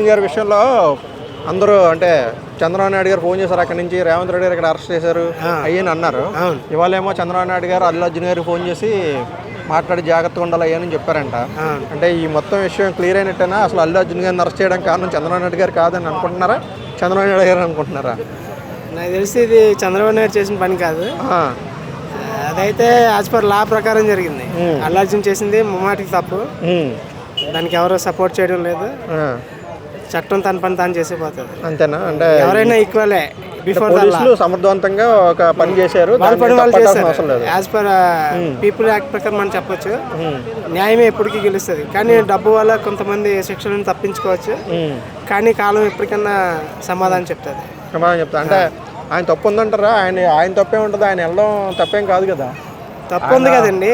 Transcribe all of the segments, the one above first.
అర్జున్ గారి విషయంలో అందరూ అంటే చంద్రబాబు నాయుడు గారు ఫోన్ చేశారు, అక్కడి నుంచి రేవంత్ రెడ్డి గారు ఇక్కడ అరెస్ట్ చేశారు అయ్యని అన్నారు. ఇవాళేమో చంద్రబాబు నాయుడు గారు అల్లు అర్జున్ గారికి ఫోన్ చేసి మాట్లాడి జాగ్రత్తగా ఉండాలి అయ్యని చెప్పారంట. అంటే ఈ మొత్తం విషయం క్లియర్ అయినట్టేనా? అసలు అల్లు అర్జున్ గారిని అరెస్ట్ చేయడానికి కారణం చంద్రబాబు నాయుడు గారు కాదని అనుకుంటున్నారా, చంద్రబాబు నాయుడు గారు అనుకుంటున్నారా? నాకు తెలిసి ఇది చంద్రబాబు నాయుడు చేసిన పని కాదు. అదైతే యాజ్ పర్ లా ప్రకారం జరిగింది. అల్లు అర్జున్ చేసింది ముమ్మాటికి తప్పు. దానికి ఎవరు సపోర్ట్ చేయడం లేదు. చట్టం తన పని తాను చేసిపోతుంది, అంతేనా? అంటే ఎవరైనా ఈక్వలే. బిఫోర్ పోలీసులు సమర్థవంతంగా ఒక పని చేశారు, యాజ్ పర్ పీపుల్ యాక్ట్ ప్రకారం మనం చెప్పొచ్చు. న్యాయమే ఎప్పటికీ గెలుస్తుంది, కానీ డబ్బు వల్ల కొంతమంది శిక్షలను తప్పించుకోవచ్చు. కానీ కాలం ఎప్పటికన్నా సమాధానం చెప్తుంది. అంటే ఆయన తప్పు ఉందంటారా? ఆయన తప్పే ఉంటుంది, ఆయన వెళ్ళడం తప్పేం కాదు కదా. తప్పు ఉంది కదండి,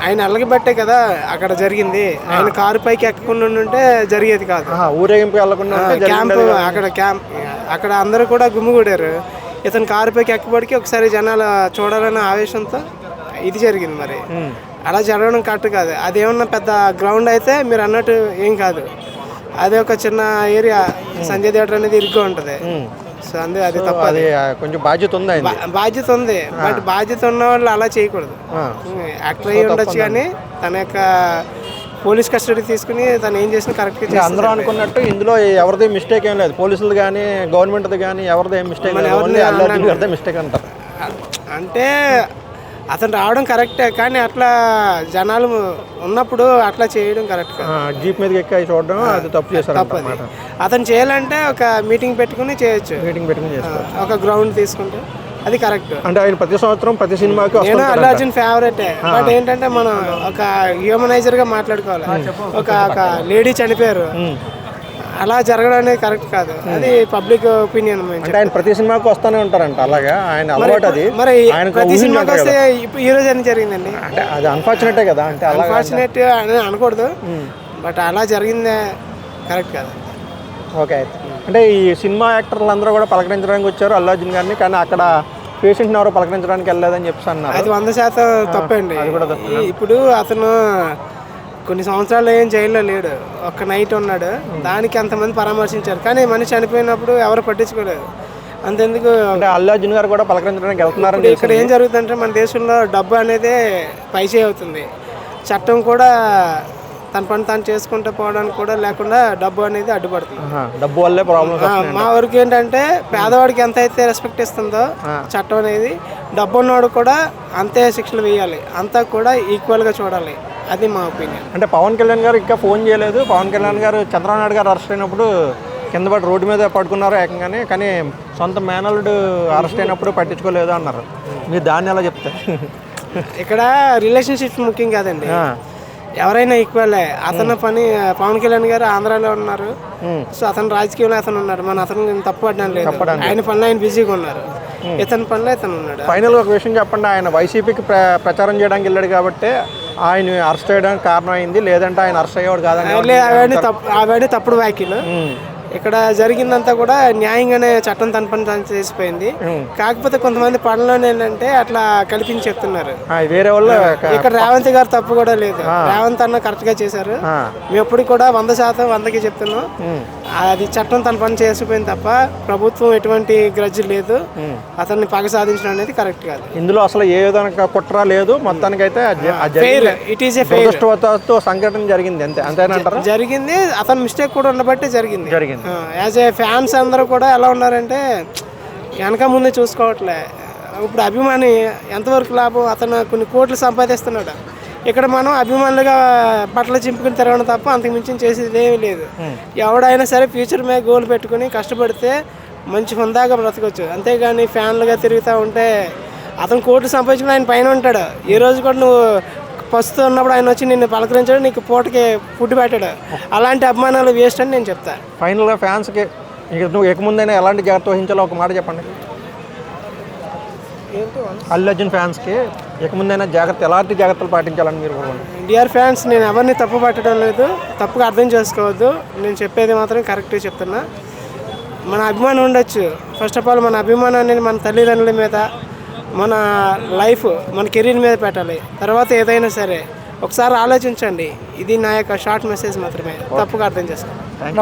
ఆయన అల్లకి బట్టే కదా అక్కడ జరిగింది. ఆయన కారు పైకి ఎక్కకుండా ఉంటే జరిగేది కాదు. ఊరేగింపు వెళ్ళకుండా అక్కడ అందరూ కూడా గుమ్మిగూడారు. ఇతను కారు పైకి ఎక్కబడికి ఒకసారి జనాలు చూడాలన్న ఆవేశంతో ఇది జరిగింది. మరి అలా జరగడం కరెక్ట్ కాదు. అదేమన్నా పెద్ద గ్రౌండ్ అయితే మీరు అన్నట్టు ఏం కాదు. అదే ఒక చిన్న ఏరియా, సంజయ్ థియేటర్ అనేది ఇరుగ్గా ఉంటుంది. సో అది తప్ప. అది కొంచెం బాధ్యత ఉంది, బాధ్యత ఉంది. బట్ బాధ్యత ఉన్న వాళ్ళు అలా చేయకూడదు. యాక్టర్ అయ్యి ఉండొచ్చు, కానీ తన యొక్క పోలీస్ కస్టడీ తీసుకుని తను ఏం చేసినా కరెక్ట్గా. అందరూ అనుకున్నట్టు ఇందులో ఎవరిది మిస్టేక్ ఏం లేదు, పోలీసులు కానీ గవర్నమెంట్ది కానీ ఎవరిది ఏం మిస్టేక్ లేదు, మిస్టేక్ అంటారు. అంటే అతను రావడం కరెక్టే, కానీ అట్లా జనాలు ఉన్నప్పుడు అట్లా చేయడం కరెక్ట్ కాదు. జీప్ మీదకి ఎక్కి చూడడం అది తప్పు చేశారు. తప్పది. అతను చేయాలంటే ఒక మీటింగ్ పెట్టుకుని చేయొచ్చు. మీటింగ్ పెట్టుకుని చేస్తారు, ఒక గ్రౌండ్ తీసుకుంటే అది కరెక్ట్. అంటే ఆయన ప్రతి సంవత్సరం ప్రతి సినిమాకి నేను అల్లు అర్జున్ ఫేవరెటే. బట్ ఏంటంటే మనం ఒక హ్యూమనైజర్ గా మాట్లాడుకోవాలి. ఒక లేడీ చనిపోయారు, అలా జరగడం అనేది కరెక్ట్ కాదు. అది పబ్లిక్ ఒపీనియన్. అంటే ఆయన ప్రతి సినిమాకి వస్తూనే ఉంటారంట, అలాగా ఆయన అలవాటు. అది మరి ప్రతి సినిమాకి వస్తే ఈ రోజు అని జరిగిందండి. అంటే అది అన్ఫార్చునేటే కదా. అంటే అన్ఫార్చునేట్ అని అనకూడదు, బట్ అలా జరిగిందే కరెక్ట్ కాదు. ఓకే. అంటే ఈ సినిమా యాక్టర్లు అందరూ కూడా పలకరించడానికి వచ్చారు అల్లు అర్జున్ గారిని, కానీ అక్కడ పేషెంట్ని ఎవరో పలకరించడానికి వెళ్ళలేదని చెప్పి అన్నారు. అది 100% తప్పండి. ఇప్పుడు అతను కొన్ని సంవత్సరాలు ఏం జైల్లో లేడు, ఒక్క నైట్ ఉన్నాడు. దానికి అంతమంది పరామర్శించారు, కానీ మనిషి చనిపోయినప్పుడు ఎవరు పట్టించుకోలేదు. అంతెందుకు అంటే అల్లు అర్జున్ గారు కూడా పలకరించడానికి వెళ్తున్నారు. ఇక్కడ ఏం జరుగుతుందంటే మన దేశంలో డబ్బు అనేది పైచే అవుతుంది. చట్టం కూడా తన పని తాను చేసుకుంటూ పోవడానికి కూడా లేకుండా డబ్బు అనేది అడ్డుపడుతుంది. డబ్బు వల్లే ప్రాబ్లమ్స్. మా వరకు ఏంటంటే పేదవాడికి ఎంత అయితే రెస్పెక్ట్ ఇస్తుందో చట్టం అనేది, డబ్బు ఉన్నవాడు కూడా అంతే శిక్షలు వేయాలి, అంతా కూడా ఈక్వల్గా చూడాలి. అది మా ఒపీనియన్. అంటే పవన్ కళ్యాణ్ గారు ఇంకా ఫోన్ చేయలేదు. పవన్ కళ్యాణ్ గారు చంద్రబాబు నాయుడు గారు అరెస్ట్ అయినప్పుడు కింద పడి రోడ్డు మీద పడుకున్నారు ఏకంగానే, కానీ సొంత మేనల్లుడు అరెస్ట్ అయినప్పుడు పట్టించుకోలేదు అన్నారు. మీరు దాన్ని ఎలా చెప్తారు? ఇక్కడ రిలేషన్షిప్స్ ముఖ్యం కాదండి, ఎవరైనా ఈక్వలే. అతని పని పవన్ కళ్యాణ్ గారు ఆంధ్రాలో ఉన్నారు, సో అతను రాజకీయంలో అతను ఉన్నారు. మన అతను తప్పు పడ్డాను లేదు, ఆయన పనిలో ఆయన బిజీగా ఉన్నారు, ఇతని పనిలో ఇతను ఉన్నాడు. ఫైనల్గా ఒక విషయం చెప్పండి, ఆయన వైసీపీకి ప్రచారం చేయడానికి వెళ్ళాడు కాబట్టి ఆయన అరెస్ట్ చేయడానికి కారణం అయింది, లేదంటే ఆయన అరెస్ట్ అయ్యేవాడు కాదని? అవన్నీ తప్పుడు వ్యాఖ్యలు. ఇక్కడ జరిగిందంతా కూడా న్యాయంగానే చట్టం తన పని తను చేసిపోయింది. కాకపోతే కొంతమంది పనులు ఏంటంటే అట్లా కల్పించి చెప్తున్నారు వేరే వాళ్ళు. ఇక్కడ రేవంత్ గారు తప్పు కూడా లేదు, రేవంత్ అన్న కరెక్ట్ గా చేశారు. మేము ఎప్పుడు కూడా 100% 100కి చెప్తున్నాం. అది చట్టం తన పని చేసిపోయింది తప్ప ప్రభుత్వం ఎటువంటి గ్రడ్జ్ లేదు. అతన్ని పగ సాధించడం అనేది కరెక్ట్ కాదు. ఇందులో అసలు ఏ విధంగా కుట్ర లేదు, మొత్తానికి అయితే ఇట్ ఈస్ ఏ ఫెయిర్ సంఘటన జరిగింది, అంతే. అంతేనంటారా? జరిగింది, అతని మిస్టేక్ కూడా ఉండబట్టే జరిగింది. యాజ్ ఏ ఫ్యాన్స్ అందరూ కూడా ఎలా ఉన్నారంటే వెనక ముందు చూసుకోవట్లే. ఇప్పుడు అభిమాని ఎంతవరకు లాభం, అతను కొన్ని కోట్లు సంపాదిస్తున్నాడు. ఇక్కడ మనం అభిమానులుగా బట్టలు చింపుకుని తిరగడం తప్ప అంతకు మించి చేసేది ఏమీ లేదు. ఎవడైనా సరే ఫ్యూచర్ మీద గోల్ పెట్టుకుని కష్టపడితే మంచి హుందాగా బ్రతకొచ్చు, అంతేగాని ఫ్యాన్లుగా తిరుగుతూ ఉంటే అతను కోట్లు సంపాదించుకుని ఆయన పైన ఉంటాడు. ఈ రోజు కూడా నువ్వు పస్తు ఉన్నప్పుడు ఆయన వచ్చి నిన్ను పలకరించాడు, నీకు పూటకి ఫుడ్ పెట్టాడు. అలాంటి అభిమానాలు వేస్ట్ అని నేను చెప్తాను. ఫైనల్గా ఫ్యాన్స్కి నువ్వు ఎక్కముందైనా ఎలాంటి జాగ్రత్త వహించాలో ఒక మాట చెప్పండి. అల్లు అర్జున్ ఫ్యాన్స్కి ఎక్కముందైనా ఎలాంటి జాగ్రత్తలు పాటించాలని మీరు? ఎన్టీఆర్ ఫ్యాన్స్ నేను ఎవరిని తప్పు పట్టడం లేదు, తప్పుగా అర్థం చేసుకోవద్దు. నేను చెప్పేది మాత్రం కరెక్ట్గా చెప్తున్నా. మన అభిమానం ఉండొచ్చు, ఫస్ట్ ఆఫ్ ఆల్ మన అభిమానం అనేది మన తల్లిదండ్రుల మీద, మన లైఫ్, మన కెరీర్ మీద పెట్టాలి. తర్వాత ఏదైనా సరే ఒకసారి ఆలోచించండి. ఇది నా యొక్క షార్ట్ మెసేజ్ మాత్రమే, తప్పుగా అర్థం చేసుకోండి.